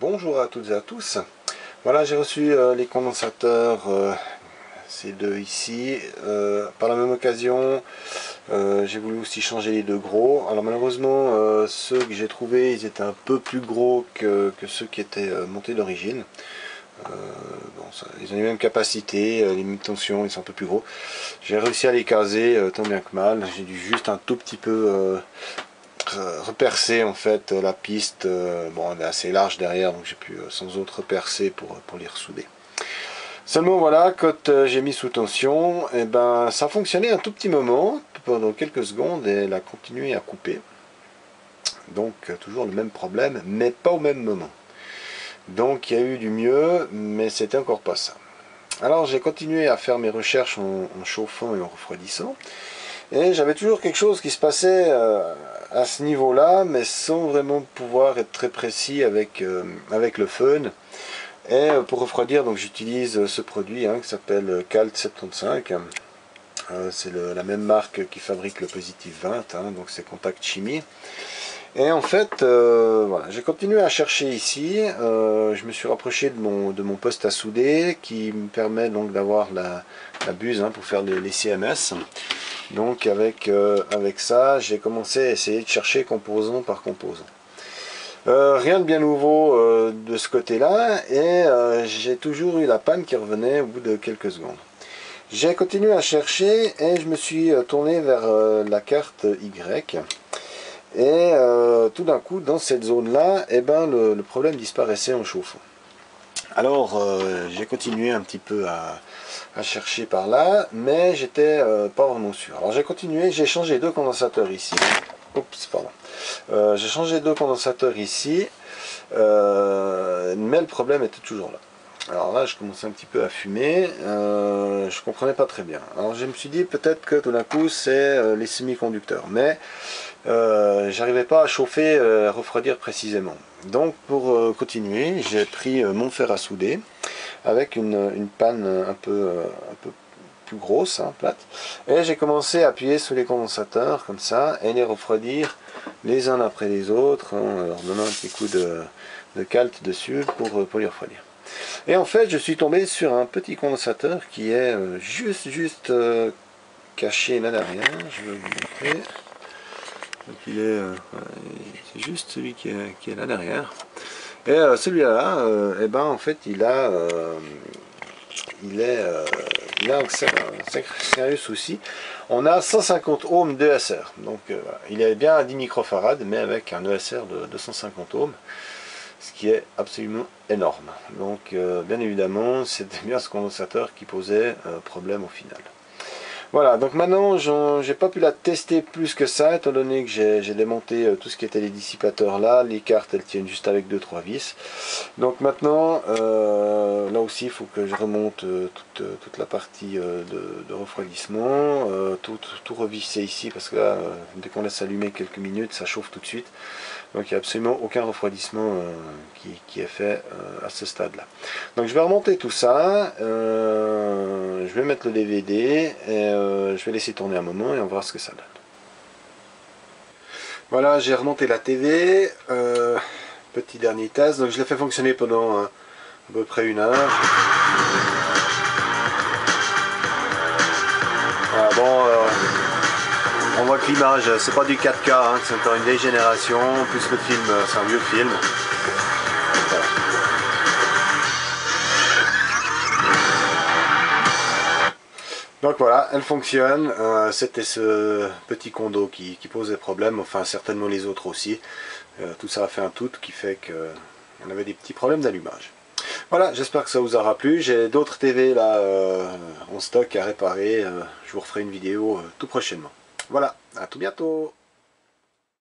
Bonjour à toutes et à tous. Voilà, j'ai reçu les condensateurs, ces deux ici. Par la même occasion, j'ai voulu aussi changer les deux gros. Alors malheureusement, ceux que j'ai trouvés, ils étaient un peu plus gros que ceux qui étaient montés d'origine. Ils ont les mêmes capacités, les mêmes tensions, ils sont un peu plus gros. J'ai réussi à les caser tant bien que mal. J'ai dû juste un tout petit peu repercer en fait la piste. Bon, elle est assez large derrière, donc j'ai pu sans autre repercer pour les ressouder. Seulement voilà, quand j'ai mis sous tension, et ben ça fonctionnait un tout petit moment, pendant quelques secondes, et elle a continué à couper. Donc toujours le même problème, mais pas au même moment. Donc il y a eu du mieux, mais c'était encore pas ça. Alors j'ai continué à faire mes recherches en chauffant et en refroidissant. Et j'avais toujours quelque chose qui se passait à ce niveau-là, mais sans vraiment pouvoir être très précis avec le fun. Et pour refroidir, donc j'utilise ce produit qui s'appelle Calt 75. C'est la même marque qui fabrique le Positive 20, donc c'est Contact Chimie. Et en fait, voilà, j'ai continué à chercher ici. Je me suis rapproché de mon poste à souder qui me permet donc d'avoir la buse pour faire les CMS. Donc avec ça, j'ai commencé à essayer de chercher composant par composant. Rien de bien nouveau de ce côté-là, et j'ai toujours eu la panne qui revenait au bout de quelques secondes. J'ai continué à chercher et je me suis tourné vers la carte Y. Et tout d'un coup, dans cette zone-là, le problème disparaissait en chauffant. Alors j'ai continué un petit peu à chercher par là, mais j'étais pas vraiment sûr. Alors j'ai continué, j'ai changé deux condensateurs ici. Oups, pardon. J'ai changé deux condensateurs ici, mais le problème était toujours là. Alors là, je commençais un petit peu à fumer, je comprenais pas très bien. Alors je me suis dit peut-être que tout d'un coup c'est les semi-conducteurs, mais j'arrivais pas à chauffer, à refroidir précisément. Donc pour continuer, j'ai pris mon fer à souder avec une panne un peu plus grosse, plate, et j'ai commencé à appuyer sur les condensateurs comme ça et les refroidir les uns après les autres, en leur donnant un petit coup de Calt dessus pour les refroidir. Et en fait, je suis tombé sur un petit condensateur qui est juste caché là derrière. Je vais vous montrer. Donc c'est juste celui qui est là derrière. Et celui-là, en fait, il a un sérieux souci. On a 150 ohms d'ESR. Donc il est bien à 10 microfarads, mais avec un ESR de 250 ohms. Ce qui est absolument énorme. Donc bien évidemment, c'était bien ce condensateur qui posait problème au final. Voilà, donc maintenant j'ai pas pu la tester plus que ça, étant donné que j'ai démonté tout ce qui était les dissipateurs là. Les cartes elles tiennent juste avec 2-3 vis. Donc maintenant, là aussi il faut que je remonte toute la partie de refroidissement, tout revisser ici, parce que là, dès qu'on laisse allumer quelques minutes, ça chauffe tout de suite. Donc il n'y a absolument aucun refroidissement qui est fait à ce stade-là. Donc je vais remonter tout ça, je vais mettre le DVD, et je vais laisser tourner un moment et on verra ce que ça donne. Voilà, j'ai remonté la TV, petit dernier test, donc je l'ai fait fonctionner pendant à peu près 1 heure. Voilà, bon, on voit que l'image, c'est pas du 4K, c'est encore une vieille génération, en plus le film, c'est un vieux film. Voilà. Donc voilà, elle fonctionne. C'était ce petit condo qui posait problème, enfin certainement les autres aussi. Tout ça a fait un tout qui fait qu'on avait des petits problèmes d'allumage. Voilà, j'espère que ça vous aura plu. J'ai d'autres TV là en stock à réparer. Je vous referai une vidéo tout prochainement. Voilà, à tout bientôt.